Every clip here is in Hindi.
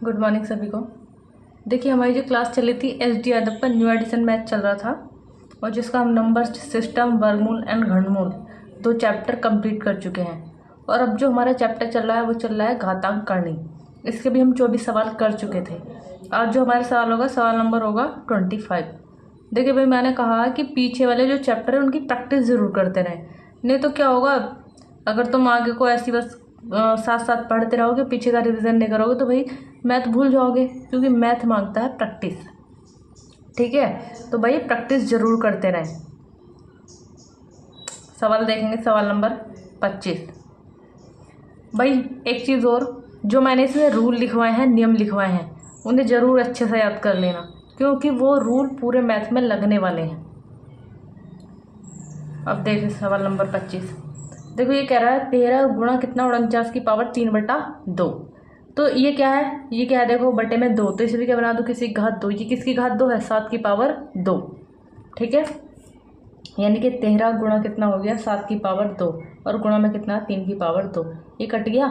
गुड मॉर्निंग सभी को। देखिए हमारी जो क्लास चली थी एस डी यादव पर न्यू एडिशन मैथ चल रहा था और जिसका हम नंबर सिस्टम वर्गमूल एंड घनमूल 2 चैप्टर कंप्लीट कर चुके हैं। और अब जो हमारा चैप्टर चल रहा है वो चल रहा है घातांक करनी। इसके भी हम 24 सवाल कर चुके थे। आज जो हमारा सवाल होगा सवाल नंबर होगा 25। देखिए भाई मैंने कहा कि पीछे वाले जो चैप्टर है उनकी प्रैक्टिस ज़रूर करते रहें, नहीं तो क्या होगा, अगर तुम आगे को ऐसी बस साथ साथ पढ़ते रहोगे, पीछे का रिवीजन नहीं करोगे तो भाई मैथ भूल जाओगे, क्योंकि मैथ मांगता है प्रैक्टिस। ठीक है, तो भाई प्रैक्टिस जरूर करते रहें। सवाल देखेंगे सवाल नंबर 25। भाई एक चीज़ और, जो मैंने इसमें रूल लिखवाए हैं, नियम लिखवाए हैं, उन्हें ज़रूर अच्छे से याद कर लेना, क्योंकि वो रूल पूरे मैथ में लगने वाले हैं। अब देखिए सवाल नंबर 25। देखो ये कह रहा है 13 गुणा कितना 49 की पावर 3/2। तो ये क्या है, ये क्या है, देखो बटे में 2, तो इसे भी क्या बना दो किसी की घात 2। ये किसकी घात 2 है, 7 की पावर 2। ठीक है, यानी कि 13 गुणा कितना हो गया 7 की पावर 2, और गुणा में कितना 3 की पावर 2। ये कट गया।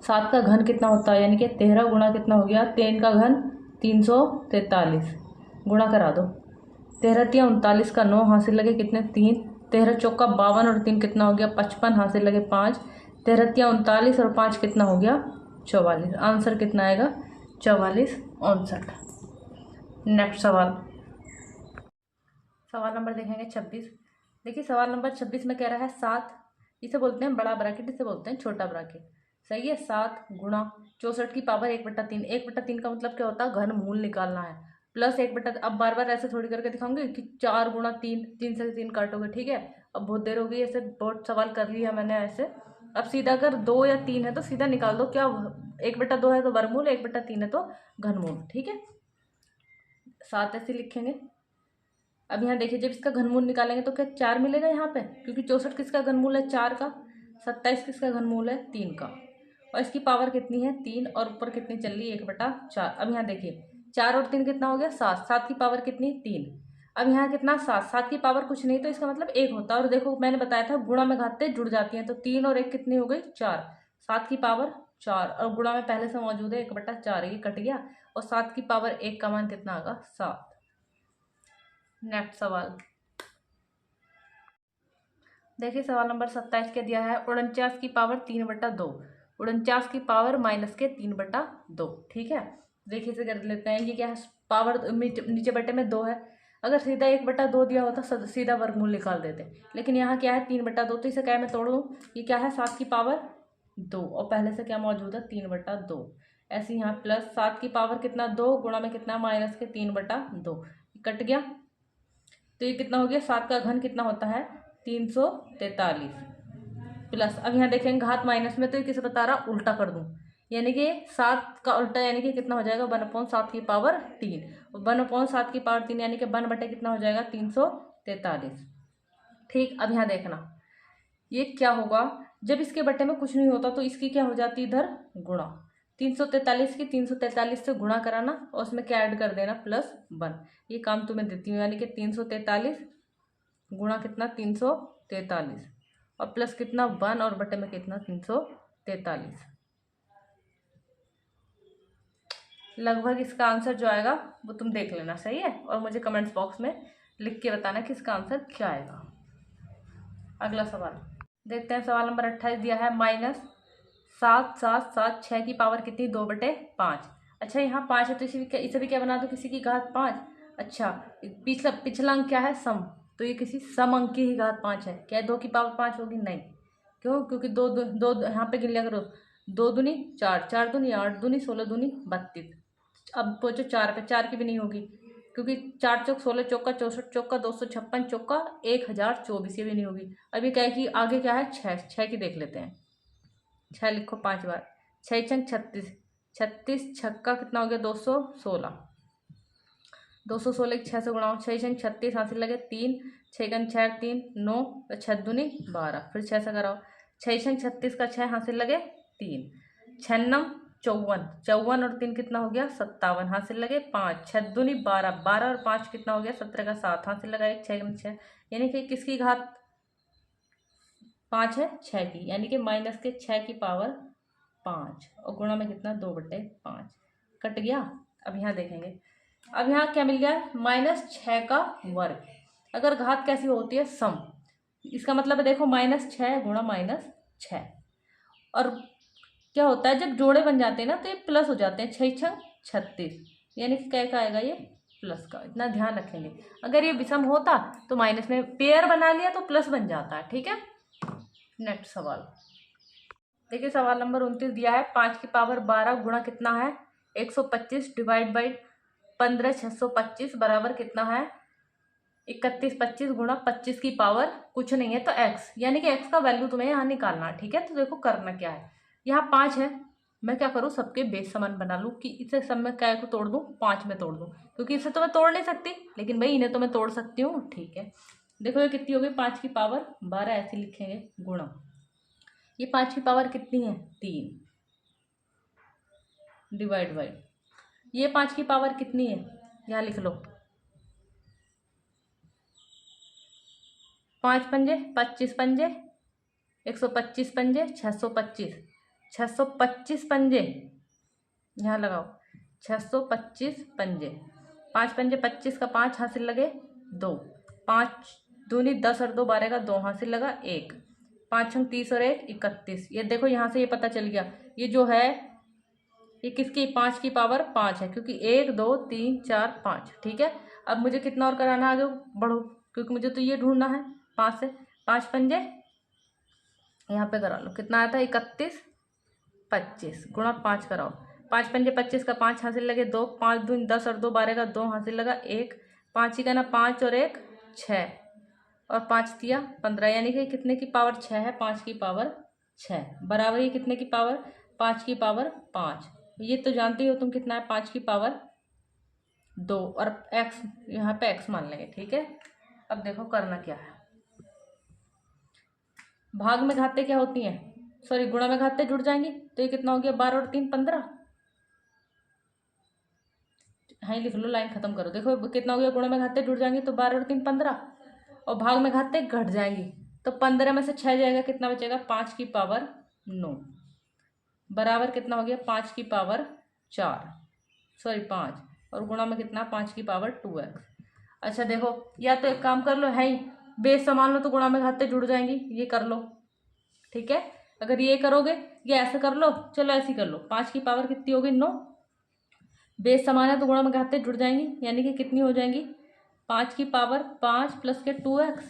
7 का घन कितना होता है, यानी कि 13 गुणा कितना हो गया 3 का घन 343। गुणा करा दो। 13 तिया 39 का 9 हासिल लगे कितने 3। 13 चौका 52 और 3 कितना हो गया 55 हासिल लगे 5। 13 तिया 39 और 5 कितना हो गया 44। आंसर कितना आएगा 44 59। नेक्स्ट सवाल, सवाल नंबर देखेंगे 26। देखिए सवाल नंबर 26 में कह रहा है 7, इसे बोलते हैं बड़ा ब्रैकेट, इसे बोलते हैं छोटा ब्रैकेट। सही है, 7 गुणा 64 की पावर 1/3। 1/3 का मतलब क्या होता है, घन मूल निकालना है। प्लस 1/, अब बार बार ऐसे थोड़ी करके दिखाऊंगी कि 4 गुणा 3, 3 से 3 काटोगे। ठीक है, अब बहुत देर हो गई, ऐसे बहुत सवाल कर लिया मैंने ऐसे। अब सीधा अगर 2 या 3 है तो सीधा निकाल दो, क्या 1/2 है तो वर्गमूल, 1/3 है तो घनमूल। ठीक है, 7 ऐसे लिखेंगे। अब यहाँ देखिए जब इसका घनमूल निकालेंगे तो क्या 4 मिलेगा यहाँ पे, क्योंकि 64 किसका घनमूल है 4 का। 27 किसका घनमूल है 3 का। और इसकी पावर कितनी है 3, और ऊपर कितनी चल रही है 1/4। अब यहाँ देखिए 4 और 3 कितना हो गया 7। 7 की पावर कितनी 3। अब यहाँ कितना 7, 7 की पावर कुछ नहीं तो इसका मतलब 1 होता है। और देखो मैंने बताया था गुणा में घातें जुड़ जाती हैं, तो 3 और 1 कितनी हो गई 4। 7 की पावर 4, और गुणा में पहले से मौजूद है 1/4, ये कट गया। और 7 की पावर 1 का मान कितना होगा 7। नेक्स्ट सवाल देखिए सवाल नंबर 27 के दिया है 49 की पावर 3/2। 49 की पावर माइनस के 3/2। ठीक है, देखिए इसे कर लेते हैं। ये क्या है, पावर नीचे बटे में 2 है। अगर सीधा 1/2 दिया होता सीधा वर्गमूल निकाल देते, लेकिन यहाँ क्या है 3/2, तो इसे क्या मैं तोड़ दूँ। ये क्या है 7 की पावर 2, और पहले से क्या मौजूद है 3/2। ऐसे यहाँ प्लस 7 की पावर कितना 2, गुणा में कितना माइनस के 3/2, कट गया। तो ये कितना हो गया, 7 का घन कितना होता है 343। प्लस अब यहाँ देखेंगे घात माइनस में, तो ये किसे बता रहा उल्टा कर दूं, यानी कि 7 का उल्टा, यानी कि कितना हो जाएगा 1/7 की पावर 3। 1/7 की पावर 3 यानी कि 1 बटे कितना हो जाएगा 343। ठीक, अब यहाँ देखना ये क्या होगा, जब इसके बटे में कुछ नहीं होता तो इसकी क्या हो जाती इधर गुणा। 343 की 343 से गुणा कराना और उसमें क्या ऐड कर देना +1। ये काम तुम्हें देती हूँ, यानी कि 343 गुणा कितना 343, और प्लस कितना 1, और बटे में कितना 343। लगभग इसका आंसर जो आएगा वो तुम देख लेना, सही है, और मुझे कमेंट्स बॉक्स में लिख के बताना कि इसका आंसर क्या आएगा। अगला सवाल देखते हैं, सवाल नंबर 28 दिया है -7 7 7 6 की पावर कितनी 2/5। अच्छा यहाँ 5 है तो इसे भी क्या बना दो किसी की घात 5। अच्छा पिछला पिछला अंक क्या है सम, तो ये किसी सम अंक की ही घात 5 है। क्या 2 की पावर 5 होगी, नहीं। क्यों, क्योंकि दो दो, दो यहाँ पे गिन लिया करो, 2 दूनी 4, 4 दूनी 8, दूनी 16, दूनी 32। अब पहुंचो 4 पे, 4 की भी नहीं होगी, क्योंकि 4 चौक 16, चौका 64, चौका 256, चौका 1024, ये भी नहीं होगी। अभी क्या है कि आगे क्या है 6, 6 की देख लेते हैं। 6 लिखो 5 बार, 6 छंग 36, 36 छक्का कितना हो गया 216। 216 6 से गुणा, 6 छंग 36 हासिल लगे 3, 6 गन 6 3 9, 6 दूनी 12, फिर 6 से कराओ। 6 छंग 36 का 6 हासिल लगे 3, 6 54, 54 और 3 कितना हो गया 57, हासिल लगे 5, 6 दूनी 12, 12 और 5 कितना हो गया 17 का 7, हासिल लगा 1, 6 6, यानी कि किसकी घात 5 है 6 की, यानी कि माइनस के 6 की पावर 5, और गुणा में कितना 2/5। कट गया। अब यहाँ देखेंगे, अब यहाँ क्या मिल गया, -6 का वर्ग। अगर घात कैसी होती है, सम, इसका मतलब है देखो -6 गुणा -6। और क्या होता है जब जोड़े बन जाते हैं ना तो ये प्लस हो जाते हैं, 6 6 36, यानी कि क्या का आएगा ये प्लस का, इतना ध्यान रखेंगे। अगर ये विषम होता तो माइनस में, पेयर बना लिया तो प्लस बन जाता है, ठीक है। नेक्स्ट सवाल देखिए, सवाल नंबर 29 दिया है, 5 की पावर 12 गुणा कितना है 125 डिवाइड बाई 15 625 बराबर कितना है 31 25 गुणा 25 की पावर कुछ नहीं है तो x, यानी कि x का वैल्यू तुम्हें यहाँ निकालना है, ठीक है। तो देखो करना क्या है, यहाँ 5 है, मैं क्या करूँ सबके बेस समान बना लूँ कि इसे सब में क्या को तोड़ दूँ, 5 में तोड़ दूँ, क्योंकि इसे तो मैं तोड़ नहीं सकती, लेकिन भाई इन्हें तो मैं तोड़ सकती हूँ, ठीक है। देखो ये कितनी हो गई, 5 की पावर 12 ऐसे लिखेंगे गुणा, ये 5 की पावर कितनी है 3 डिवाइड बाई, ये 5 की पावर कितनी है, यहाँ लिख लो 5 पंजे 25 पंजे 125 पंजे 625, 625 पंजे यहाँ लगाओ, 625 पंजे, 5 पंजे 25 का 5 हासिल लगे 2, 5 दूनी 10 और 2 12 का 2 हासिल लगा 1, 5 छंग 30 और 1 31। ये देखो यहाँ से ये पता चल गया, ये जो है ये किसकी 5 की पावर 5 है, क्योंकि 1 2 3 4 5, ठीक है। अब मुझे कितना और कराना, आगे बढ़ो, क्योंकि मुझे तो ये ढूंढना है 5 से, 5 पंजे यहाँ पे करा लो, कितना आया था 31 25 गुणा 5 कराओ, 5 पंजे 25 का 5 हासिल लगे 2, 5 दूनी 10 और 2 12 का 2 हासिल लगा 1, 5 ही का ना 5 और 1 6 और 5 दिया 15, यानी कि कितने की पावर 6 है, 5 की पावर 6 बराबर ये कितने की पावर 5 की पावर 5। ये तो जानते हो तुम कितना है 5 की पावर 2, और x यहाँ पे x मान लेंगे, ठीक है। अब देखो करना क्या है, भाग में घाते क्या होती हैं, सॉरी गुणा में घाते जुड़ जाएंगी, तो ये कितना हो गया 12 और 3 15, हाँ लिख लो, लाइन खत्म करो। देखो कितना हो गया, गुणा में घाते जुड़ जाएंगे तो 12 और 3 15, और भाग में घाते घट जाएंगी तो 15 में से 6 जाएगा, कितना बचेगा 5 की पावर 9 बराबर कितना हो गया 5 की पावर 4, सॉरी 5, और गुणा में कितना 5 की पावर 2x। अच्छा देखो, या तो एक काम कर लो, है ही बेस समान लो तो गुणा में घाते जुड़ जाएंगी, ये कर लो, ठीक है। अगर ये करोगे या ऐसे कर लो, चलो ऐसे ही कर लो, 5 की पावर कितनी होगी 9, बेस समान है तो गुणा में घाते जुड़ जाएंगी, यानी कि कितनी हो जाएंगी 5 की पावर 5 प्लस के 2x,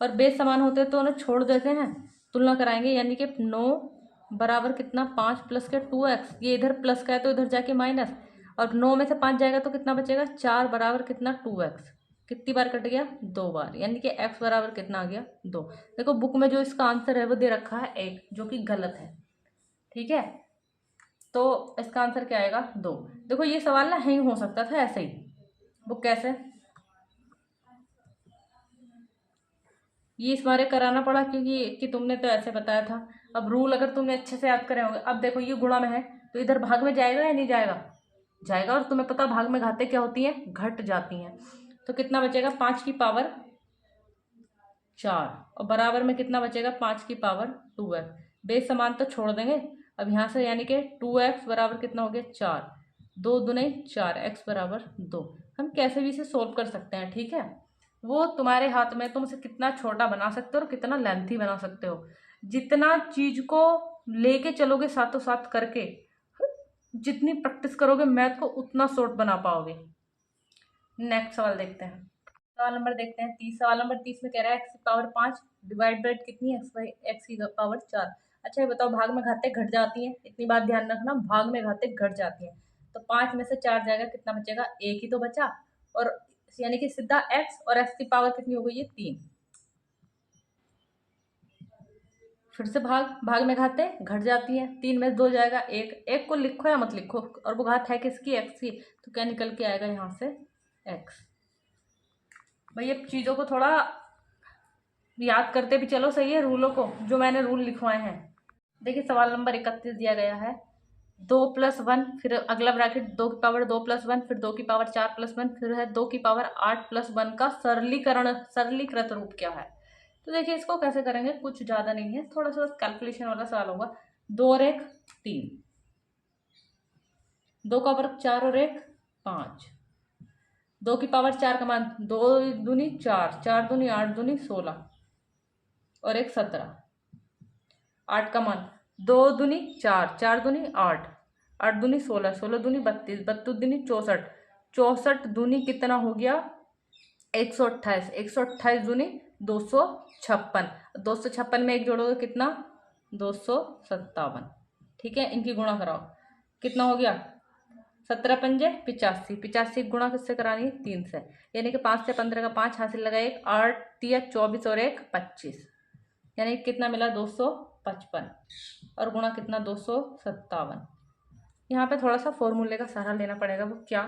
और बेस समान होते तो उन्हें छोड़ देते हैं, तुलना कराएंगे, यानी कि 9 बराबर कितना 5 प्लस के 2x, ये इधर प्लस का है तो इधर जाके माइनस, और 9 में से 5 जाएगा तो कितना बचेगा 4 बराबर कितना 2x, कितनी बार कट गया 2 बार, यानी कि x बराबर कितना आ गया 2। देखो बुक में जो इसका आंसर है वो दे रखा है 1, जो कि गलत है, ठीक है। तो इसका आंसर क्या आएगा 2। देखो ये सवाल ना नहीं हो सकता था ऐसे ही, बुक कैसे, ये इस बारे कराना पड़ा क्योंकि कि तुमने तो ऐसे बताया था। अब रूल अगर तुमने अच्छे से याद करे होंगे, अब देखो ये गुणा में है तो इधर भाग में जाएगा या नहीं जाएगा, जाएगा, और तुम्हें पता भाग में घाते क्या होती हैं, घट जाती हैं, तो कितना बचेगा 5 की पावर 4, और बराबर में कितना बचेगा 5 की पावर 2x, बेस समान तो छोड़ देंगे अब यहाँ से, यानी कि 2x बराबर कितना हो गया 4, 2 दूने 4, x बराबर 2। हम कैसे भी इसे सोल्व कर सकते हैं, ठीक है, वो तुम्हारे हाथ में, तुम इसे कितना छोटा बना सकते हो और कितना लेंथी बना सकते हो, जितना चीज को लेके चलोगे साथों साथ करके, जितनी प्रैक्टिस करोगे मैथ को उतना शॉर्ट बना पाओगे। नेक्स्ट सवाल देखते हैं, सवाल नंबर देखते हैं 30। सवाल नंबर 30 में कह रहा है x की पावर 5 डिवाइड बाई कितनी है x की पावर 4। अच्छा ये बताओ, भाग में घाते घट जाती हैं, इतनी बात ध्यान रखना, भाग में घाते घट जाती हैं, तो 5 में से 4 जाएगा, कितना बचेगा, एक ही तो बचा, और यानी कि सीधा x, और x की पावर कितनी हो गई है 3। फिर से भाग में घाते घट जाती है, 3 में से 2 जाएगा, एक को लिखो या मत लिखो, और वो घात है किसकी x की, तो क्या निकल के आएगा यहाँ से x। भाई ये चीज़ों को थोड़ा याद करते भी चलो, सही है, रूलों को जो मैंने रूल लिखवाए हैं। देखिए सवाल नंबर 31 दिया गया है, 2+1, फिर अगला ब्रैकेट 2 की पावर 2+1, फिर 2 की पावर 4+1, फिर है 2 की पावर 8+1 का सरलीकृत रूप क्या है। तो देखिए इसको कैसे करेंगे, कुछ ज़्यादा नहीं है, थोड़ा सा कैलकुलेशन वाला सवाल होगा। 2 और 1 3, 2 का वर्ग 4 और 1 5, 2 की पावर 4 का मान 2 दूनी 4, 4 दूनी 8 दूनी 16 और 1 17, 8 का मान 2 दूनी 4, 4 दूनी 8, 8 दूनी 16, 16 दूनी 32, 32 दूनी 64, 64 दूनी कितना हो गया 128, 128 दूनी 256, 256 में एक जोड़ोगे कितना 257। ठीक है, इनकी गुणा कराओ, कितना हो गया 17 पंजे 85, 85 गुणा किससे करानी है 3 से, यानी कि 5 से 15 का 5 हासिल लगा 1, 8 तिया 24 और 1 25, यानी कितना मिला 255 और गुणा कितना 257। यहाँ पे थोड़ा सा फॉर्मूले का सहारा लेना पड़ेगा। वो क्या,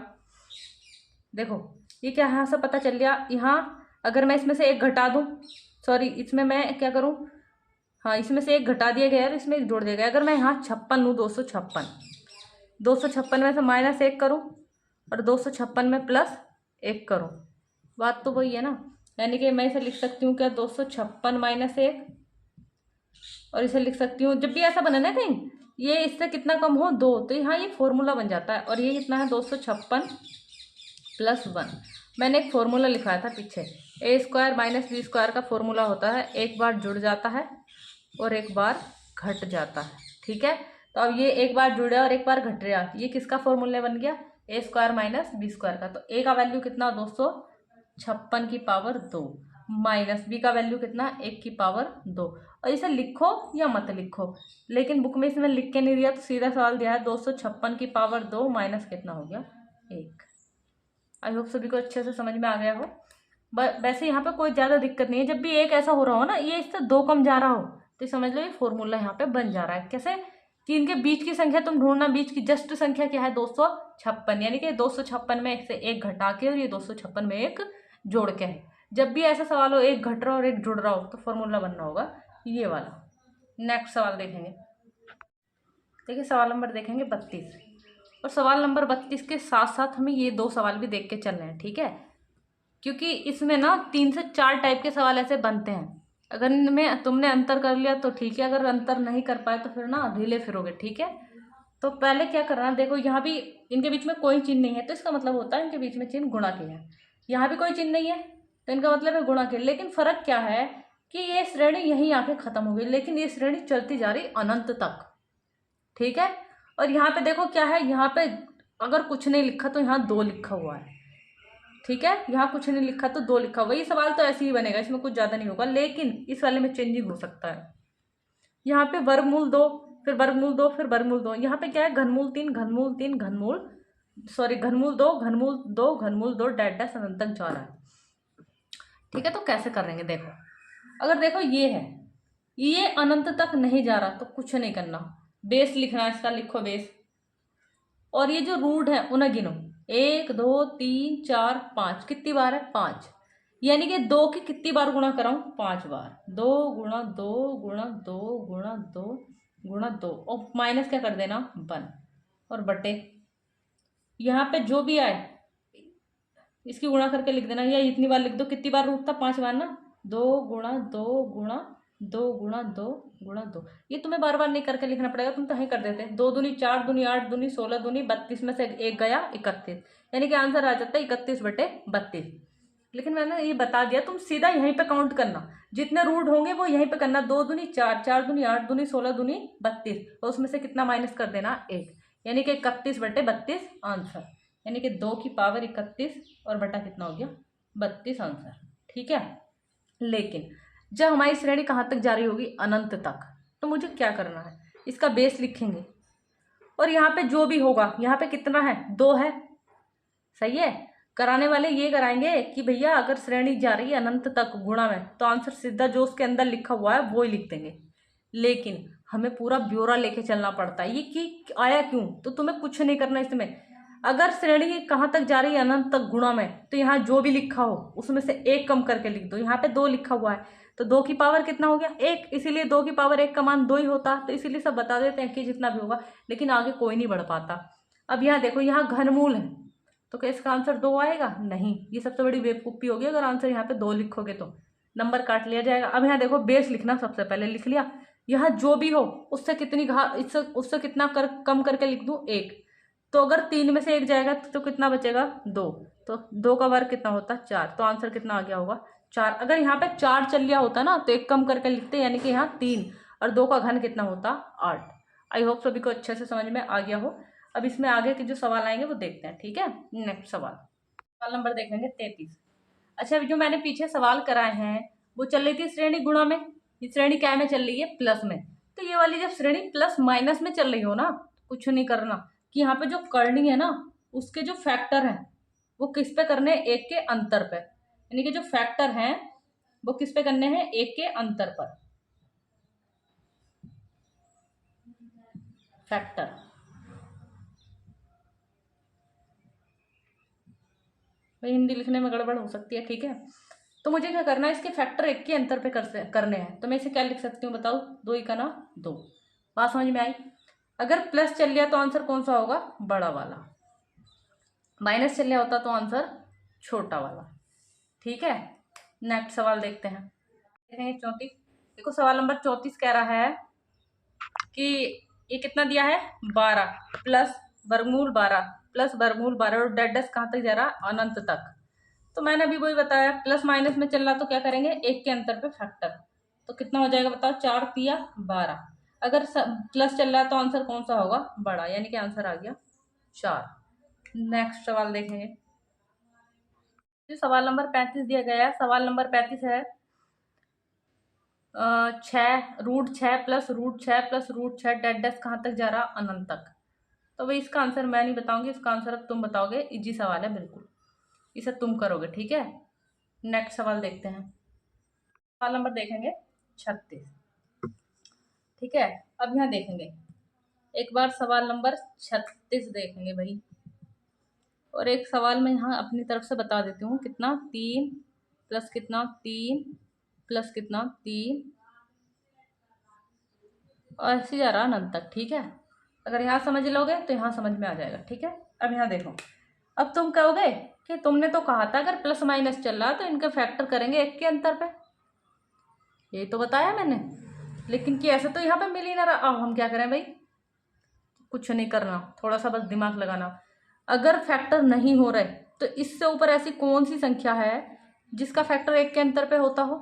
देखो ये क्या यहाँ से पता चल गया। यहाँ अगर मैं इसमें से एक घटा दूँ, सॉरी इसमें मैं क्या करूँ, हाँ इसमें से एक घटा दिया गया है, इसमें एक जोड़ दिया गया। अगर मैं यहाँ 56 लूँ, 256 में से -1 करूँ और 256 में +1 करूँ, बात तो वही है ना। यानी कि मैं इसे लिख सकती हूँ क्या 256 - 1, और इसे लिख सकती हूँ, जब भी ऐसा बने ना कहीं ये इससे कितना कम हो 2, तो यहाँ ये फॉर्मूला बन जाता है। और ये कितना है 256 + 1। मैंने एक फॉर्मूला लिखाया था पीछे, a² - b² का फॉर्मूला होता है, एक बार जुड़ जाता है और एक बार घट जाता है। ठीक है, तो अब ये एक बार जुड़ा और एक बार घट रहा, ये किसका फॉर्मूला बन गया a² - b² का। तो a का वैल्यू कितना 256 की पावर 2, माइनस b का वैल्यू कितना 1 की पावर 2। और इसे लिखो या मत लिखो, लेकिन बुक में इसमें लिख के नहीं दिया, तो सीधा सवाल दिया है 256 की पावर 2 माइनस कितना हो गया 1। आई होप सभी को अच्छे से समझ में आ गया हो। वैसे यहाँ पे कोई ज़्यादा दिक्कत नहीं है, जब भी एक ऐसा हो रहा हो ना, ये इससे 2 कम जा रहा हो, तो समझ लो ये फॉर्मूला यहाँ पे बन जा रहा है। कैसे कि इनके बीच की संख्या तुम ढूंढना, बीच की जस्ट संख्या क्या है 256, यानी कि 256 में से एक घटा के और ये 256 में एक जोड़ के है। जब भी ऐसा सवाल हो एक घट रहा हो और एक जुड़ रहा हो, तो फॉर्मूला बनना होगा ये वाला। नेक्स्ट सवाल देखेंगे, देखिए सवाल नंबर देखेंगे 32, और सवाल नंबर 32 के साथ साथ हमें ये 2 सवाल भी देख के चलने हैं। ठीक है, क्योंकि इसमें ना 3 से 4 टाइप के सवाल ऐसे बनते हैं। अगर इनमें तुमने अंतर कर लिया तो ठीक है, अगर अंतर नहीं कर पाए तो फिर ना ढीले फिरोगे। ठीक है, तो पहले क्या करना, देखो यहाँ भी इनके बीच में कोई चिन्ह नहीं है, तो इसका मतलब होता है इनके बीच में चिन्ह गुणा के है। यहाँ भी कोई चिन्ह नहीं है, तो इनका मतलब है गुणा के। लेकिन फर्क क्या है कि ये श्रेणी यहीं आके खत्म हो गई, लेकिन ये श्रेणी चलती जा रही अनंत तक। ठीक है, और यहाँ पे देखो क्या है, यहाँ पे अगर कुछ नहीं लिखा तो यहाँ 2 लिखा हुआ है। ठीक है, यहाँ कुछ नहीं लिखा तो 2 लिखा हुआ है। ये सवाल तो ऐसे ही बनेगा, इसमें कुछ ज़्यादा नहीं होगा, लेकिन इस वाले में चेंजिंग हो सकता है। यहाँ पे वर्गमूल 2, फिर वर्गमूल 2, फिर वर्गमूल 2। यहाँ पे क्या है घनमूल 3, घनमूल 3, घनमूल 2, घनमूल 2, घनमूल 2 डैश अनंत तक जा रहा है। ठीक है, तो कैसे करेंगे, देखो अगर देखो ये है, ये अनंत तक नहीं जा रहा तो कुछ नहीं करना, बेस लिखना है इसका, लिखो बेस। और ये जो रूट है उन्हें गिनो, 1 2 3 4 5, कितनी बार है 5, यानी कि 2 की कितनी बार गुणा कराऊं 5 बार, 2 गुणा 2 गुणा 2 गुणा 2 गुणा 2, और माइनस क्या कर देना 1, और बटे यहाँ पे जो भी आए इसकी गुणा करके लिख देना, या इतनी बार लिख दो, कितनी बार रूट था 5 बार ना, 2 गुणा 2 गुणा 2 गुणा 2 गुणा 2। ये तुम्हें बार बार नहीं करके लिखना पड़ेगा, तुम तो ही कर देते। 2 दूनी 4 दूनी 8 दूनी 16 दूनी 32 में से एक गया 31, यानी कि आंसर आ जाता है 31/32। लेकिन मैंने ये बता दिया, तुम सीधा यहीं पे काउंट करना, जितने रूट होंगे वो यहीं पे करना। 2 दूनी 4, 4 दूनी 8 दूनी 16 दूनी 32, और उसमें से कितना माइनस कर देना 1, यानी कि 31/32 आंसर, यानी कि 2 की पावर 31 और बटा कितना हो गया 32 आंसर। ठीक है, लेकिन जब हमारी श्रेणी कहाँ तक जा रही होगी अनंत तक, तो मुझे क्या करना है, इसका बेस लिखेंगे, और यहाँ पे जो भी होगा, यहाँ पे कितना है 2 है, सही है। कराने वाले ये कराएंगे कि भैया अगर श्रेणी जा रही है अनंत तक गुणा में, तो आंसर सीधा जो उसके अंदर लिखा हुआ है वो ही लिख देंगे। लेकिन हमें पूरा ब्यौरा लेके चलना पड़ता है, ये कि आया क्यों, तो तुम्हें कुछ नहीं करना इसमें। अगर श्रेणी कहाँ तक जा रही है अनंत तक गुणा में, तो यहाँ जो भी लिखा हो उसमें से 1 कम करके लिख दो। यहाँ पे 2 लिखा हुआ है, तो 2 की पावर कितना हो गया 1, इसीलिए 2 की पावर 1 का मान 2 ही होता, तो इसीलिए सब बता देते हैं कि जितना भी होगा, लेकिन आगे कोई नहीं बढ़ पाता। अब यहाँ देखो, यहाँ घनमूल है, तो क्या इसका आंसर 2 आएगा, नहीं, ये सबसे बड़ी बेवकूफ़ी होगी। अगर आंसर यहाँ पे 2 लिखोगे तो नंबर काट लिया जाएगा। अब यहाँ देखो बेस लिखना, सबसे पहले लिख लिया, यहाँ जो भी हो उससे कितनी उससे कितना कम करके लिख दूँ 1, तो अगर 3 में से 1 जाएगा तो कितना बचेगा 2, तो 2 का वर्ग कितना होता है 4, तो आंसर कितना आ गया होगा 4। अगर यहाँ पे 4 चल लिया होता ना तो 1 कम करके लिखते, यानी कि यहाँ 3 और 2 का घन कितना होता 8। आई होप सभी को अच्छे से समझ में आ गया हो। अब इसमें आगे के जो सवाल आएंगे वो देखते हैं, ठीक है। नेक्स्ट सवाल नंबर देखेंगे 33। अच्छा, जो मैंने पीछे सवाल कराए हैं वो चल रही थी श्रेणी गुणा में, ये श्रेणी क्या में चल रही है प्लस में। तो ये वाली जब श्रेणी प्लस माइनस में चल रही हो ना, कुछ नहीं करना कि यहाँ पे जो करनी है ना उसके जो फैक्टर है वो किस पे करने हैं, एक के अंतर पे, यानी कि जो फैक्टर हैं वो किस पे करने हैं, एक के अंतर पर। फैक्टर भाई हिंदी लिखने में गड़बड़ हो सकती है, ठीक है। तो मुझे क्या करना है, इसके फैक्टर एक के अंतर पे करने हैं। तो मैं इसे क्या लिख सकती हूँ बताओ, 2 ही का ना 2। बात समझ में आई। अगर प्लस चल लिया तो आंसर कौन सा होगा, बड़ा वाला। माइनस चल लिया होता तो आंसर छोटा वाला, ठीक है। नेक्स्ट सवाल देखते हैं, देखेंगे 34। देखो सवाल नंबर 34 कह रहा है कि ये कितना दिया है 12 प्लस वर्गमूल 12 प्लस वर्गमूल 12 और डेड कहाँ तक जा रहा है, अनंत तक। तो मैंने अभी वही बताया, प्लस माइनस में चल रहा तो क्या करेंगे, एक के अंतर पे फैक्टर। तो कितना हो जाएगा बताओ, 4 तिया 12। अगर प्लस चल रहा है तो आंसर कौन सा होगा, बड़ा, यानी कि आंसर आ गया 4। नेक्स्ट सवाल देखेंगे, जो सवाल नंबर 35 दिया गया है। सवाल नंबर 35 है 6√6 प्लस √6 प्लस √6 डेड कहाँ तक जा रहा, अनंत तक। तो भाई इसका आंसर मैं नहीं बताऊंगी, इसका आंसर अब तुम बताओगे। इजी सवाल है बिल्कुल, इसे तुम करोगे, ठीक है। नेक्स्ट सवाल देखते हैं, सवाल नंबर देखेंगे 36, ठीक है। अब यहाँ देखेंगे एक बार सवाल नंबर 36 देखेंगे भाई। और एक सवाल मैं यहाँ अपनी तरफ से बता देती हूँ, कितना 3 प्लस कितना 3 प्लस कितना 3 और ऐसे जा रहा अनंत तक, ठीक है। अगर यहाँ समझ लोगे तो यहाँ समझ में आ जाएगा, ठीक है। अब यहाँ देखो, अब तुम कहोगे कि तुमने तो कहा था अगर प्लस माइनस चल रहा तो इनके फैक्टर करेंगे एक के अंतर पे, यही तो बताया मैंने। लेकिन कि ऐसा तो यहाँ पे मिल ही ना रहा। अब हम क्या करें भाई, कुछ नहीं करना, थोड़ा सा बस दिमाग लगाना। अगर फैक्टर नहीं हो रहे तो इससे ऊपर ऐसी कौन सी संख्या है जिसका फैक्टर एक के अंतर पे होता हो।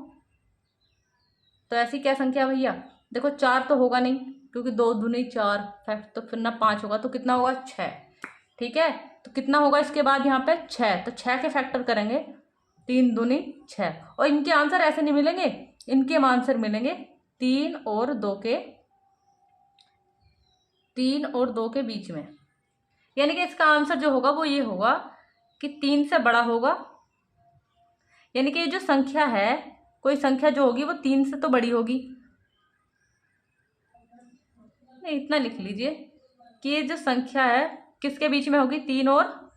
तो ऐसी क्या संख्या भैया, देखो 4 तो होगा नहीं क्योंकि 2 दूनी 4, फैक्ट तो फिर ना 5 होगा, तो कितना होगा 6, ठीक है। तो कितना होगा इसके बाद यहाँ पे 6, तो 6 के फैक्टर करेंगे, 3 दूनी 6। और इनके आंसर ऐसे नहीं मिलेंगे, इनके आंसर मिलेंगे 3 और 2 के बीच में। यानी कि इसका आंसर जो होगा वो ये होगा कि 3 से बड़ा होगा, यानी कि ये जो संख्या है, कोई संख्या जो होगी वो 3 से तो बड़ी होगी। नहीं, इतना लिख लीजिए कि ये जो संख्या है किसके बीच में होगी, 3 और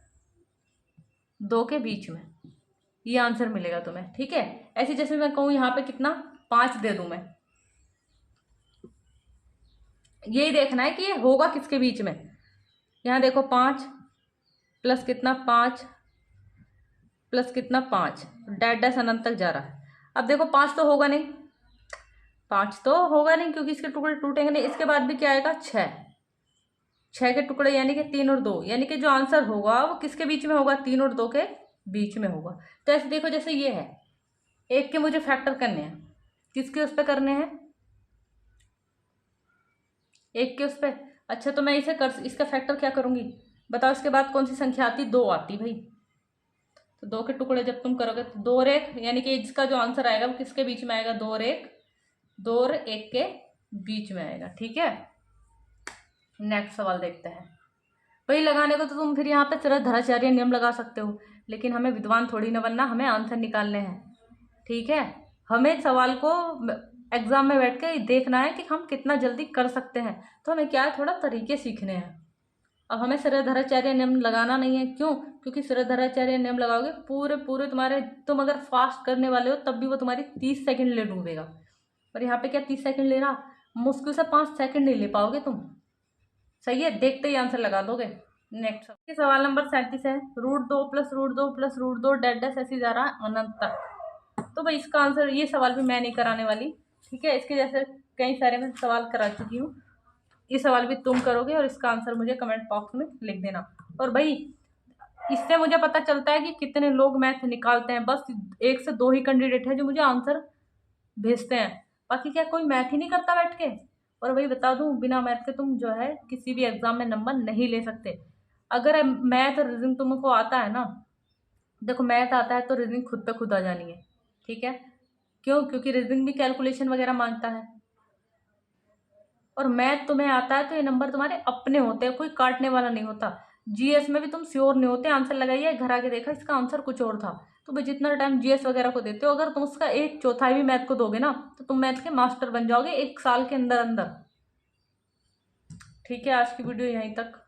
2 के बीच में। ये आंसर मिलेगा तुम्हें, ठीक है। ऐसे जैसे मैं कहूँ यहाँ पे कितना 5 दे दूं मैं, यही देखना है कि ये होगा किसके बीच में। यहाँ देखो 5 प्लस कितना 5 प्लस कितना 5, डैश अनंत तक जा रहा है। अब देखो 5 तो होगा नहीं, 5 तो होगा नहीं क्योंकि इसके टुकड़े टूटेंगे नहीं। इसके बाद भी क्या आएगा 6 के टुकड़े, यानी कि 3 और 2, यानी कि जो आंसर होगा वो किसके बीच में होगा, 3 और 2 के बीच में होगा। तो ऐसे देखो जैसे ये है, एक के मुझे फैक्टर करने हैं, किसके उस पर करने हैं, एक के उस पर। अच्छा, तो मैं इसे इसका फैक्टर क्या करूंगी बताओ, इसके बाद कौन सी संख्या आती, 2 आती भाई। तो 2 के टुकड़े जब तुम करोगे तो 2 और 1, यानी कि इसका जो आंसर आएगा वो किसके बीच में आएगा, 2 और 1 के बीच में आएगा, ठीक है। नेक्स्ट सवाल देखते हैं। वही लगाने को तो तुम फिर यहाँ पे सरलधराचार्य नियम लगा सकते हो, लेकिन हमें विद्वान थोड़ी ना बनना, हमें आंसर निकालने हैं, ठीक है। हमें सवाल को एग्जाम में बैठ के देखना है कि हम कितना जल्दी कर सकते हैं। तो हमें क्या है, थोड़ा तरीके सीखने हैं। अब हमें सरलधराचार्य नियम लगाना नहीं है, क्यों, क्योंकि सरलधराचार्य नियम लगाओगे पूरे पूरे तुम्हारे, तुम अगर फास्ट करने वाले हो तब भी वो तुम्हारी 30 सेकंड ले डूबेगा। और यहाँ पे क्या 30 सेकंड ले रहा, मुश्किल से 5 सेकंड नहीं ले पाओगे तुम, सही है। देखते ही आंसर लगा दोगे। नेक्स्ट सवाल नंबर 37 है, √2 प्लस √2 प्लस √2 डैश ऐसे जा रहा है अनंत तक। तो भाई इसका आंसर, ये सवाल भी मैं नहीं कराने वाली, ठीक है। इसके जैसे कई सारे मैं सवाल करा चुकी हूँ, ये सवाल भी तुम करोगे और इसका आंसर मुझे कमेंट बॉक्स में लिख देना। और भाई इससे मुझे पता चलता है कि कितने लोग मैथ निकालते हैं। बस 1 से 2 ही कैंडिडेट है जो मुझे आंसर भेजते हैं, बाकी क्या कोई मैथ ही नहीं करता बैठ के। और वही बता दूं, बिना मैथ के तुम जो है किसी भी एग्जाम में नंबर नहीं ले सकते। अगर मैथ और रीजनिंग तुमको आता है ना, देखो मैथ आता है तो रीजनिंग खुद पे खुद आ जानी है, ठीक है। क्यों? क्योंकि रीजनिंग भी कैलकुलेशन वगैरह मांगता है। और मैथ तुम्हें आता है तो ये नंबर तुम्हारे अपने होते हैं, कोई काटने वाला नहीं होता। जीएस में भी तुम श्योर नहीं होते, आंसर लगाइए, घर आके देखा इसका आंसर कुछ और था। तो भाई जितना टाइम जीएस वगैरह को देते हो, अगर तुम उसका 1/4 भी मैथ को दोगे ना, तो तुम मैथ के मास्टर बन जाओगे 1 साल के अंदर अंदर। ठीक है, आज की वीडियो यहीं तक।